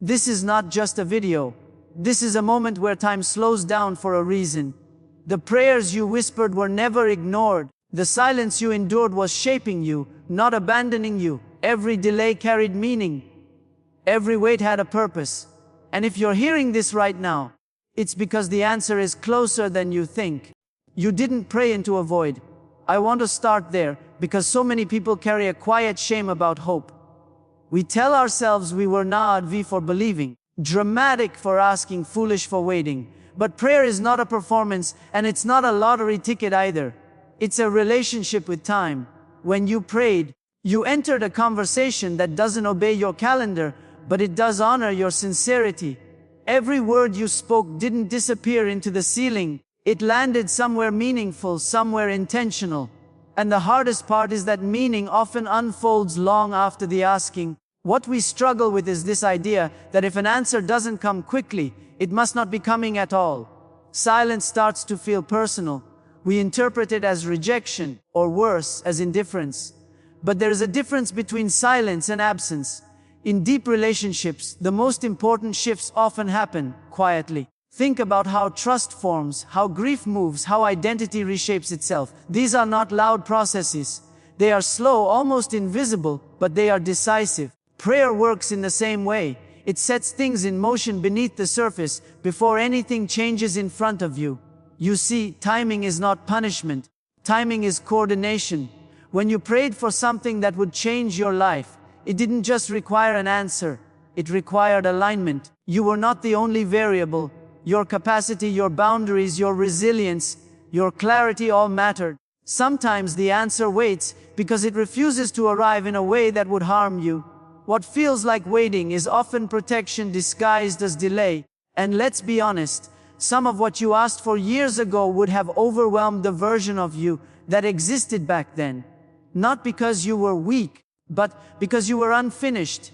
This is not just a video. This is a moment where time slows down for a reason. The prayers you whispered were never ignored. The silence you endured was shaping you, not abandoning you. Every delay carried meaning. Every wait had a purpose. And if you're hearing this right now, it's because the answer is closer than you think. You didn't pray into a void. I want to start there, because so many people carry a quiet shame about hope. We tell ourselves we were naadvi for believing, dramatic for asking, foolish for waiting. But prayer is not a performance, and it's not a lottery ticket either. It's a relationship with time. When you prayed, you entered a conversation that doesn't obey your calendar, but it does honor your sincerity. Every word you spoke didn't disappear into the ceiling. It landed somewhere meaningful, somewhere intentional. And the hardest part is that meaning often unfolds long after the asking. What we struggle with is this idea that if an answer doesn't come quickly, it must not be coming at all. Silence starts to feel personal. We interpret it as rejection, or worse, as indifference. But there is a difference between silence and absence. In deep relationships, the most important shifts often happen quietly. Think about how trust forms, how grief moves, how identity reshapes itself. These are not loud processes. They are slow, almost invisible, but they are decisive. Prayer works in the same way. It sets things in motion beneath the surface before anything changes in front of you. You see, timing is not punishment. Timing is coordination. When you prayed for something that would change your life, it didn't just require an answer. It required alignment. You were not the only variable. Your capacity, your boundaries, your resilience, your clarity all mattered. Sometimes the answer waits because it refuses to arrive in a way that would harm you. What feels like waiting is often protection disguised as delay. And let's be honest, some of what you asked for years ago would have overwhelmed the version of you that existed back then. Not because you were weak, but because you were unfinished.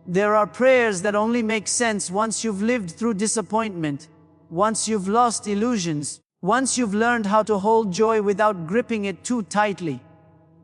There are prayers that only make sense once you've lived through disappointment, once you've lost illusions, once you've learned how to hold joy without gripping it too tightly.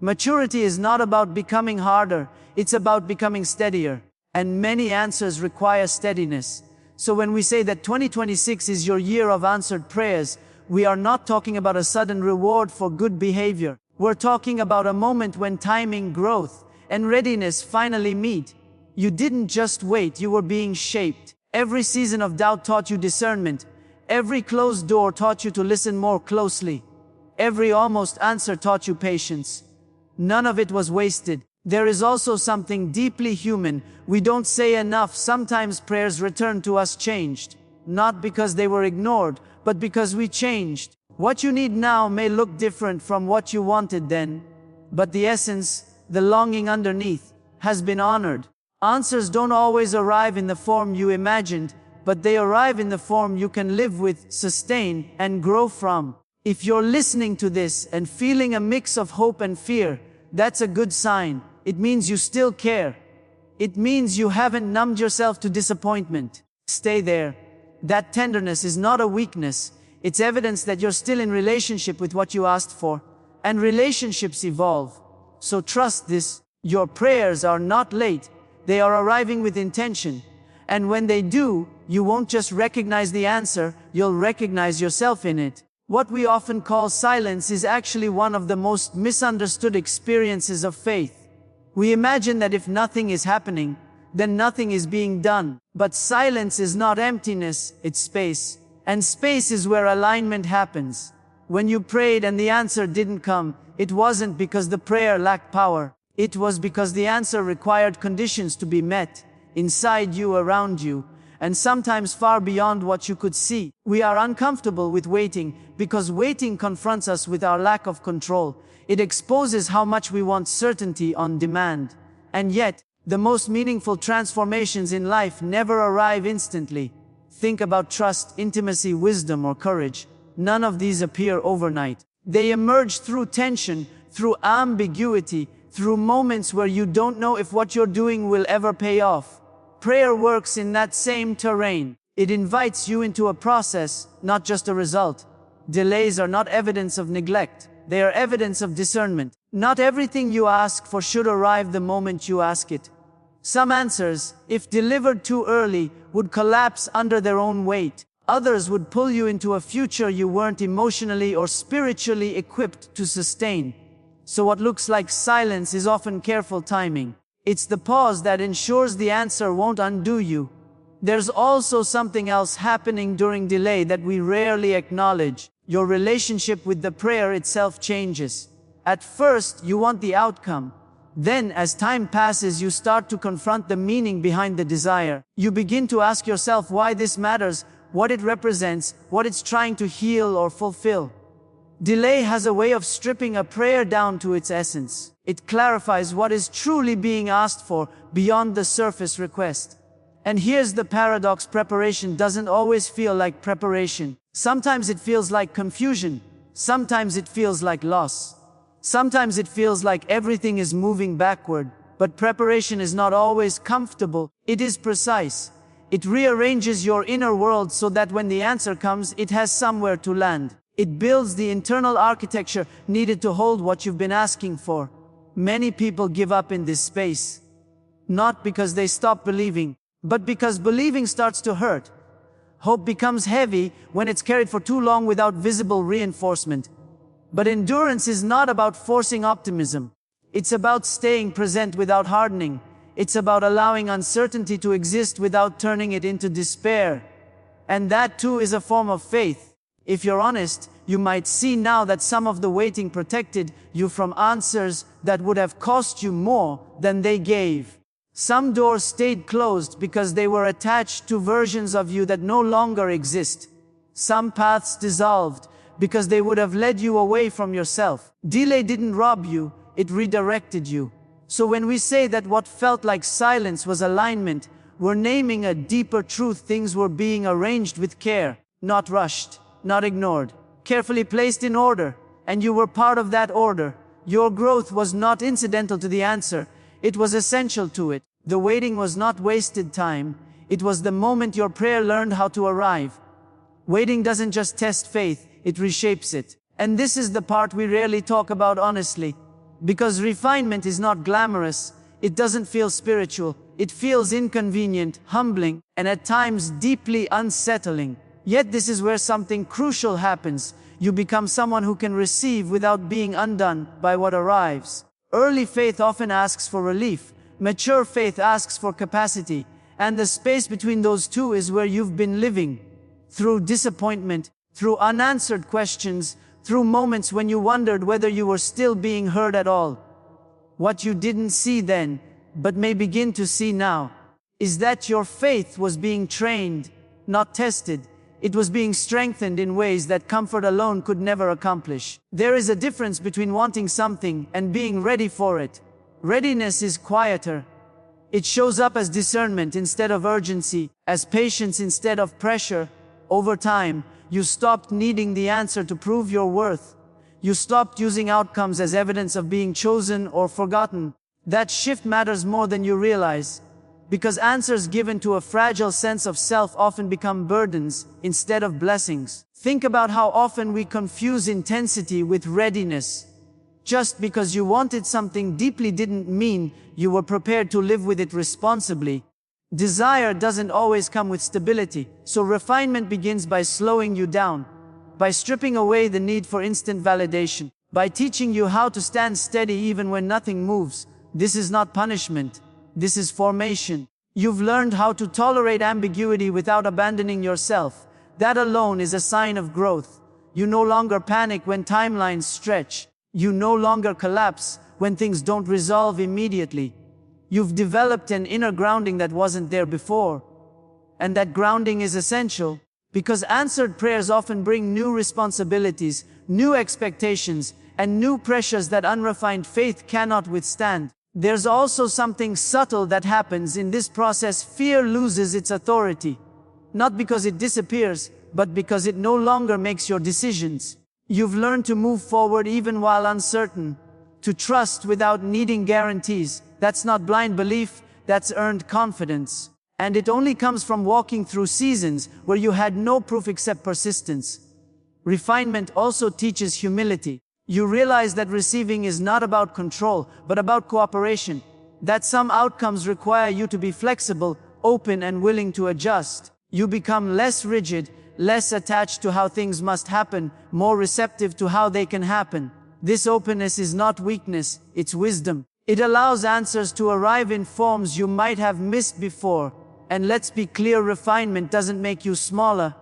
Maturity is not about becoming harder, it's about becoming steadier. And many answers require steadiness. So when we say that 2026 is your year of answered prayers, we are not talking about a sudden reward for good behavior. We're talking about a moment when timing, growth, and readiness finally meet. You didn't just wait, you were being shaped. Every season of doubt taught you discernment. Every closed door taught you to listen more closely. Every almost answer taught you patience. None of it was wasted. There is also something deeply human. We don't say enough. Sometimes prayers return to us changed. Not because they were ignored, but because we changed. What you need now may look different from what you wanted then. But the essence, the longing underneath, has been honored. Answers don't always arrive in the form you imagined, but they arrive in the form you can live with, sustain, and grow from. If you're listening to this and feeling a mix of hope and fear, that's a good sign. It means you still care. It means you haven't numbed yourself to disappointment. Stay there. That tenderness is not a weakness. It's evidence that you're still in relationship with what you asked for. And relationships evolve. So trust this. Your prayers are not late. They are arriving with intention. And when they do, you won't just recognize the answer, you'll recognize yourself in it. What we often call silence is actually one of the most misunderstood experiences of faith. We imagine that if nothing is happening, then nothing is being done. But silence is not emptiness, it's space. And space is where alignment happens. When you prayed and the answer didn't come, it wasn't because the prayer lacked power. It was because the answer required conditions to be met, inside you, around you, and sometimes far beyond what you could see. We are uncomfortable with waiting because waiting confronts us with our lack of control. It exposes how much we want certainty on demand. And yet, the most meaningful transformations in life never arrive instantly. Think about trust, intimacy, wisdom, or courage. None of these appear overnight. They emerge through tension, through ambiguity, through moments where you don't know if what you're doing will ever pay off. Prayer works in that same terrain. It invites you into a process, not just a result. Delays are not evidence of neglect. They are evidence of discernment. Not everything you ask for should arrive the moment you ask it. Some answers, if delivered too early, would collapse under their own weight. Others would pull you into a future you weren't emotionally or spiritually equipped to sustain. So what looks like silence is often careful timing. It's the pause that ensures the answer won't undo you. There's also something else happening during delay that we rarely acknowledge. Your relationship with the prayer itself changes. At first, you want the outcome. Then, as time passes, you start to confront the meaning behind the desire. You begin to ask yourself why this matters, what it represents, what it's trying to heal or fulfill. Delay has a way of stripping a prayer down to its essence. It clarifies what is truly being asked for beyond the surface request. And here's the paradox: preparation doesn't always feel like preparation. Sometimes it feels like confusion. Sometimes it feels like loss. Sometimes it feels like everything is moving backward. But preparation is not always comfortable. It is precise. It rearranges your inner world so that when the answer comes, it has somewhere to land. It builds the internal architecture needed to hold what you've been asking for. Many people give up in this space. Not because they stop believing, but because believing starts to hurt. Hope becomes heavy when it's carried for too long without visible reinforcement. But endurance is not about forcing optimism. It's about staying present without hardening. It's about allowing uncertainty to exist without turning it into despair. And that too is a form of faith. If you're honest, you might see now that some of the waiting protected you from answers that would have cost you more than they gave. Some doors stayed closed because they were attached to versions of you that no longer exist. Some paths dissolved because they would have led you away from yourself. Delay didn't rob you, it redirected you. So when we say that what felt like silence was alignment, we're naming a deeper truth. Things were being arranged with care, not rushed, not ignored, carefully placed in order, and you were part of that order. Your growth was not incidental to the answer, it was essential to it. The waiting was not wasted time, it was the moment your prayer learned how to arrive. Waiting doesn't just test faith, it reshapes it. And this is the part we rarely talk about honestly. Because refinement is not glamorous, it doesn't feel spiritual, it feels inconvenient, humbling, and at times deeply unsettling. Yet this is where something crucial happens. You become someone who can receive without being undone by what arrives. Early faith often asks for relief. Mature faith asks for capacity. And the space between those two is where you've been living. Through disappointment, through unanswered questions, through moments when you wondered whether you were still being heard at all. What you didn't see then, but may begin to see now, is that your faith was being trained, not tested. It was being strengthened in ways that comfort alone could never accomplish. There is a difference between wanting something and being ready for it. Readiness is quieter. It shows up as discernment instead of urgency, as patience instead of pressure. Over time, you stopped needing the answer to prove your worth. You stopped using outcomes as evidence of being chosen or forgotten. That shift matters more than you realize. Because answers given to a fragile sense of self often become burdens instead of blessings. Think about how often we confuse intensity with readiness. Just because you wanted something deeply didn't mean you were prepared to live with it responsibly. Desire doesn't always come with stability, so refinement begins by slowing you down, by stripping away the need for instant validation, by teaching you how to stand steady even when nothing moves. This is not punishment. This is formation. You've learned how to tolerate ambiguity without abandoning yourself. That alone is a sign of growth. You no longer panic when timelines stretch. You no longer collapse when things don't resolve immediately. You've developed an inner grounding that wasn't there before. And that grounding is essential, because answered prayers often bring new responsibilities, new expectations, and new pressures that unrefined faith cannot withstand. There's also something subtle that happens in this process. Fear loses its authority. Not because it disappears, but because it no longer makes your decisions. You've learned to move forward even while uncertain, to trust without needing guarantees. That's not blind belief, that's earned confidence. And it only comes from walking through seasons where you had no proof except persistence. Refinement also teaches humility. You realize that receiving is not about control, but about cooperation. that some outcomes require you to be flexible, open, and willing to adjust. You become less rigid, less attached to how things must happen, more receptive to how they can happen. This openness is not weakness, it's wisdom. It allows answers to arrive in forms you might have missed before. And let's be clear, refinement doesn't make you smaller.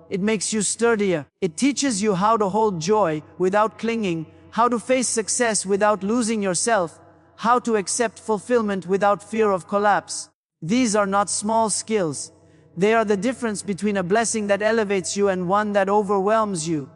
It makes you sturdier. It teaches you how to hold joy without clinging, how to face success without losing yourself, how to accept fulfillment without fear of collapse. These are not small skills. They are the difference between a blessing that elevates you and one that overwhelms you.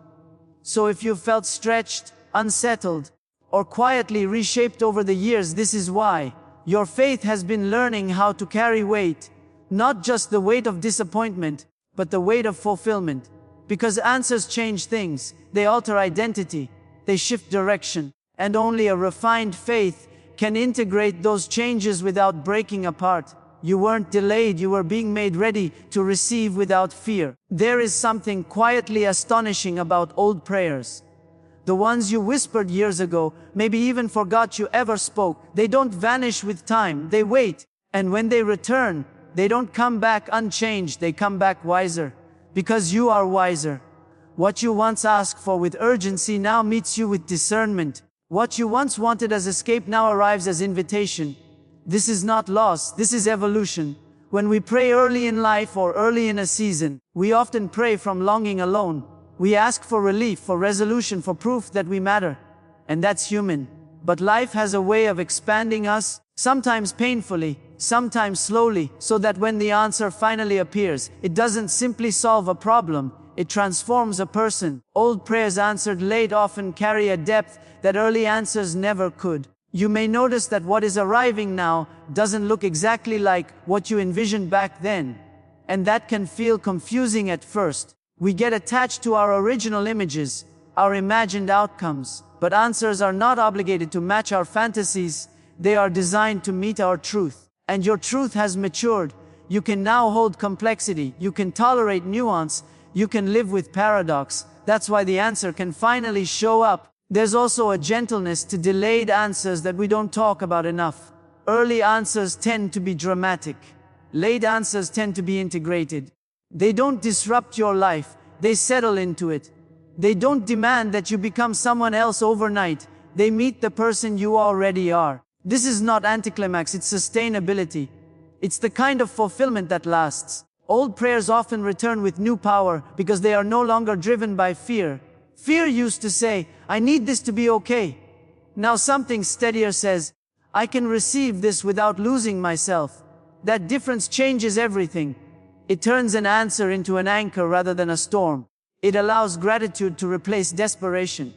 So if you've felt stretched, unsettled, or quietly reshaped over the years, this is why. Your faith has been learning how to carry weight. Not just the weight of disappointment, but the weight of fulfillment. Because answers change things, they alter identity, they shift direction, and only a refined faith can integrate those changes without breaking apart. You weren't delayed, you were being made ready to receive without fear. There is something quietly astonishing about old prayers. The ones you whispered years ago, maybe even forgot you ever spoke. They don't vanish with time, they wait. And when they return, they don't come back unchanged, they come back wiser. Because you are wiser. What you once asked for with urgency now meets you with discernment. What you once wanted as escape now arrives as invitation. This is not loss, this is evolution. When we pray early in life or early in a season, we often pray from longing alone. We ask for relief, for resolution, for proof that we matter. And that's human. But life has a way of expanding us, sometimes painfully, sometimes slowly, so that when the answer finally appears, it doesn't simply solve a problem, it transforms a person. Old prayers answered late often carry a depth that early answers never could. You may notice that what is arriving now doesn't look exactly like what you envisioned back then. And that can feel confusing at first. We get attached to our original images, our imagined outcomes. But answers are not obligated to match our fantasies. They are designed to meet our truth. And your truth has matured. You can now hold complexity. You can tolerate nuance. You can live with paradox. That's why the answer can finally show up. There's also a gentleness to delayed answers that we don't talk about enough. Early answers tend to be dramatic. Late answers tend to be integrated. They don't disrupt your life. They settle into it. They don't demand that you become someone else overnight. They meet the person you already are. This is not anticlimax, it's sustainability. It's the kind of fulfillment that lasts. Old prayers often return with new power because they are no longer driven by fear. Fear used to say, I need this to be okay. Now something steadier says, I can receive this without losing myself. That difference changes everything. It turns an answer into an anchor rather than a storm. It allows gratitude to replace desperation.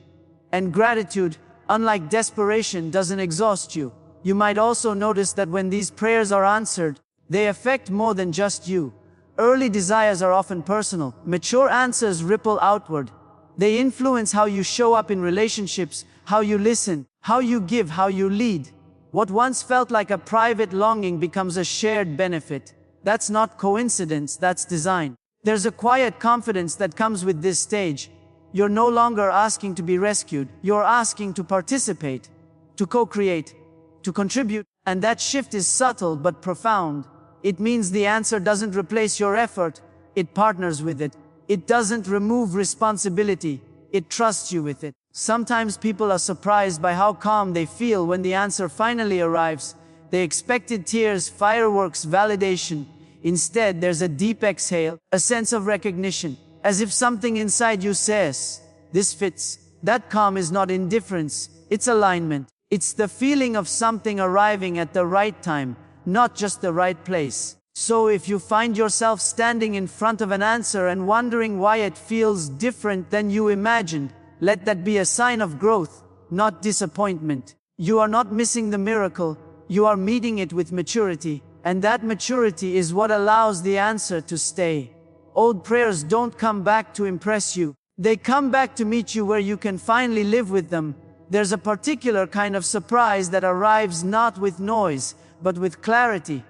And gratitude, unlike desperation, doesn't exhaust you. You might also notice that when these prayers are answered, they affect more than just you. Early desires are often personal. Mature answers ripple outward. They influence how you show up in relationships, how you listen, how you give, how you lead. What once felt like a private longing becomes a shared benefit. That's not coincidence, that's design. There's a quiet confidence that comes with this stage. You're no longer asking to be rescued. You're asking to participate, to co-create, to contribute. And that shift is subtle but profound. It means the answer doesn't replace your effort, it partners with it. It doesn't remove responsibility, it trusts you with it. Sometimes people are surprised by how calm they feel when the answer finally arrives. They expected tears, fireworks, validation. Instead, there's a deep exhale, a sense of recognition, as if something inside you says, this fits. That calm is not indifference, it's alignment. It's the feeling of something arriving at the right time, not just the right place. So if you find yourself standing in front of an answer and wondering why it feels different than you imagined, let that be a sign of growth, not disappointment. You are not missing the miracle, you are meeting it with maturity, and that maturity is what allows the answer to stay. Old prayers don't come back to impress you. They come back to meet you where you can finally live with them. There's a particular kind of surprise that arrives not with noise, but with clarity.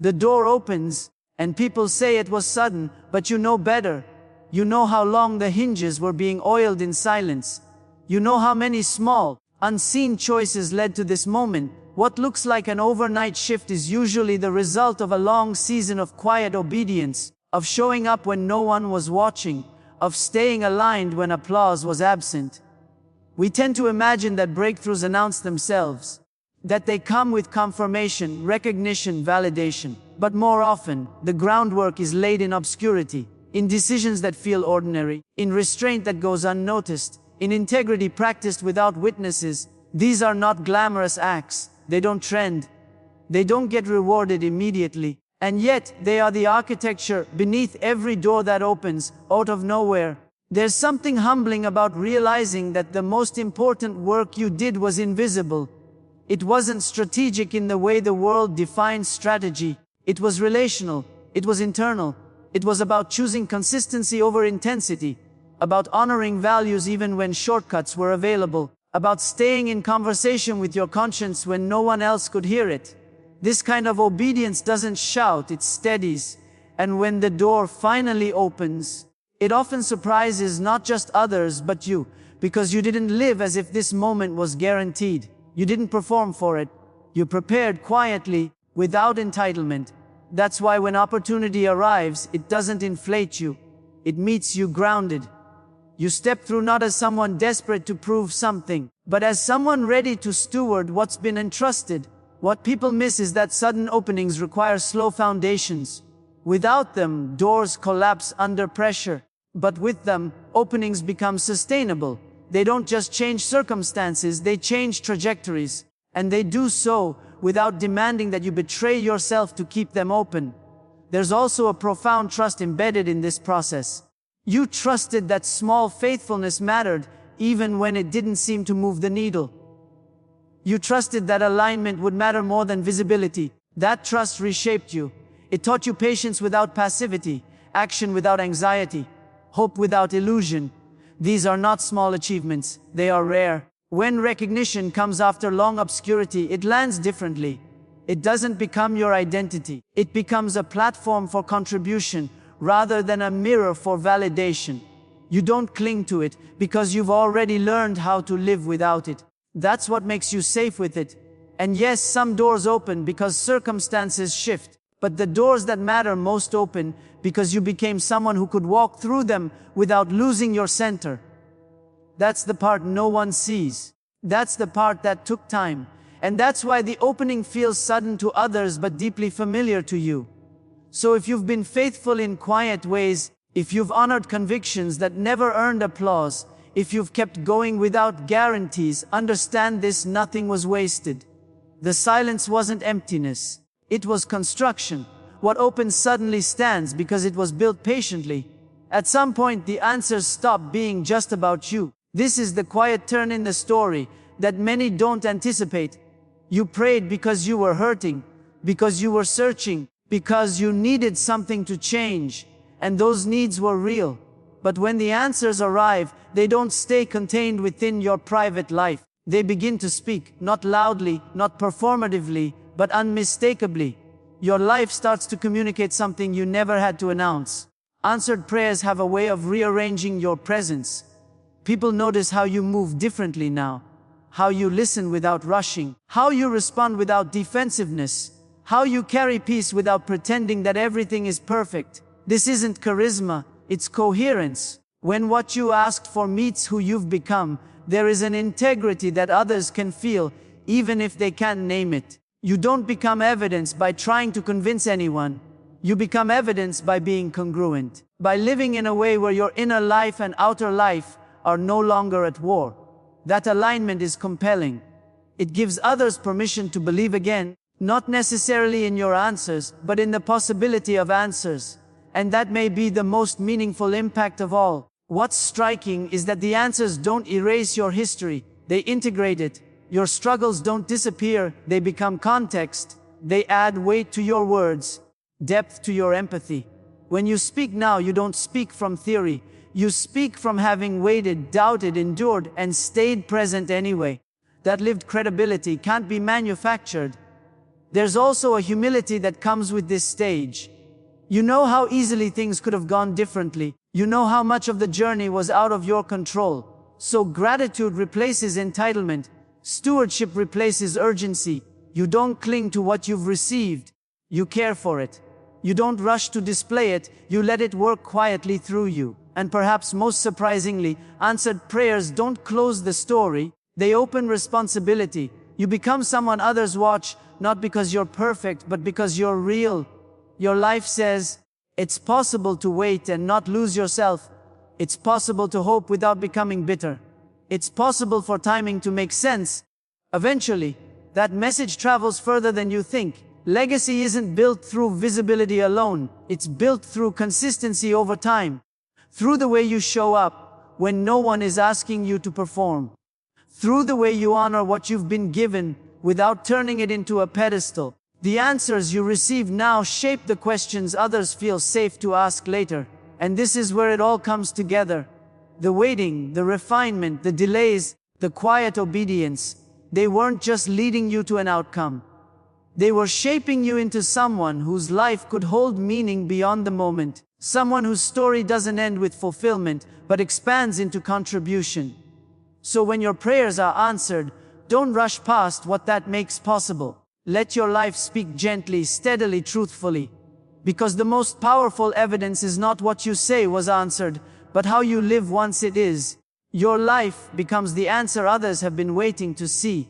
The door opens, and people say it was sudden, but you know better. You know how long the hinges were being oiled in silence. You know how many small, unseen choices led to this moment, What looks like an overnight shift is usually the result of a long season of quiet obedience, of showing up when no one was watching, of staying aligned when applause was absent. We tend to imagine that breakthroughs announce themselves, that they come with confirmation, recognition, validation. But more often, the groundwork is laid in obscurity, in decisions that feel ordinary, in restraint that goes unnoticed, in integrity practiced without witnesses. These are not glamorous acts. They don't trend. They don't get rewarded immediately. And yet, they are the architecture beneath every door that opens, out of nowhere. There's something humbling about realizing that the most important work you did was invisible. It wasn't strategic in the way the world defines strategy. It was relational. It was internal. It was about choosing consistency over intensity, about honoring values even when shortcuts were available, about staying in conversation with your conscience when no one else could hear it. This kind of obedience doesn't shout, it steadies. And when the door finally opens, it often surprises not just others but you, because you didn't live as if this moment was guaranteed. You didn't perform for it. You prepared quietly, without entitlement. That's why when opportunity arrives, it doesn't inflate you. It meets you grounded. You step through not as someone desperate to prove something, but as someone ready to steward what's been entrusted. What people miss is that sudden openings require slow foundations. Without them, doors collapse under pressure. But with them, openings become sustainable. They don't just change circumstances, they change trajectories. And they do so without demanding that you betray yourself to keep them open. There's also a profound trust embedded in this process. You trusted that small faithfulness mattered, even when it didn't seem to move the needle. You trusted that alignment would matter more than visibility. That trust reshaped you. It taught you patience without passivity, action without anxiety, hope without illusion. These are not small achievements, they are rare. When recognition comes after long obscurity, it lands differently. It doesn't become your identity. It becomes a platform for contribution, rather than a mirror for validation. You don't cling to it, because you've already learned how to live without it. That's what makes you safe with it. And yes, some doors open because circumstances shift, but the doors that matter most open because you became someone who could walk through them without losing your center. That's the part no one sees. That's the part that took time. And that's why the opening feels sudden to others but deeply familiar to you. So if you've been faithful in quiet ways, if you've honored convictions that never earned applause, if you've kept going without guarantees, understand this: nothing was wasted. The silence wasn't emptiness. It was construction. What opens suddenly stands because it was built patiently. At some point, the answers stop being just about you. This is the quiet turn in the story that many don't anticipate. You prayed because you were hurting, because you were searching, because you needed something to change, and those needs were real. But when the answers arrive, they don't stay contained within your private life. They begin to speak, not loudly, not performatively, but unmistakably. Your life starts to communicate something you never had to announce. Answered prayers have a way of rearranging your presence. People notice how you move differently now, how you listen without rushing, how you respond without defensiveness, how you carry peace without pretending that everything is perfect. This isn't charisma. It's coherence. When what you asked for meets who you've become, there is an integrity that others can feel, even if they can't name it. You don't become evidence by trying to convince anyone. You become evidence by being congruent, by living in a way where your inner life and outer life are no longer at war. That alignment is compelling. It gives others permission to believe again, not necessarily in your answers, but in the possibility of answers. And that may be the most meaningful impact of all. What's striking is that the answers don't erase your history, they integrate it. Your struggles don't disappear, they become context. They add weight to your words, depth to your empathy. When you speak now, you don't speak from theory. You speak from having waited, doubted, endured, and stayed present anyway. That lived credibility can't be manufactured. There's also a humility that comes with this stage. You know how easily things could have gone differently. You know how much of the journey was out of your control. So gratitude replaces entitlement. Stewardship replaces urgency. You don't cling to what you've received. You care for it. You don't rush to display it, you let it work quietly through you. And perhaps most surprisingly, answered prayers don't close the story, they open responsibility. You become someone others watch, not because you're perfect, but because you're real. Your life says, it's possible to wait and not lose yourself. It's possible to hope without becoming bitter. It's possible for timing to make sense. Eventually, that message travels further than you think. Legacy isn't built through visibility alone, it's built through consistency over time. Through the way you show up when no one is asking you to perform. Through the way you honor what you've been given without turning it into a pedestal. The answers you receive now shape the questions others feel safe to ask later. And this is where it all comes together. The waiting, the refinement, the delays, the quiet obedience. They weren't just leading you to an outcome. They were shaping you into someone whose life could hold meaning beyond the moment. Someone whose story doesn't end with fulfillment, but expands into contribution. So when your prayers are answered, don't rush past what that makes possible. Let your life speak gently, steadily, truthfully. Because the most powerful evidence is not what you say was answered, but how you live once it is. Your life becomes the answer others have been waiting to see.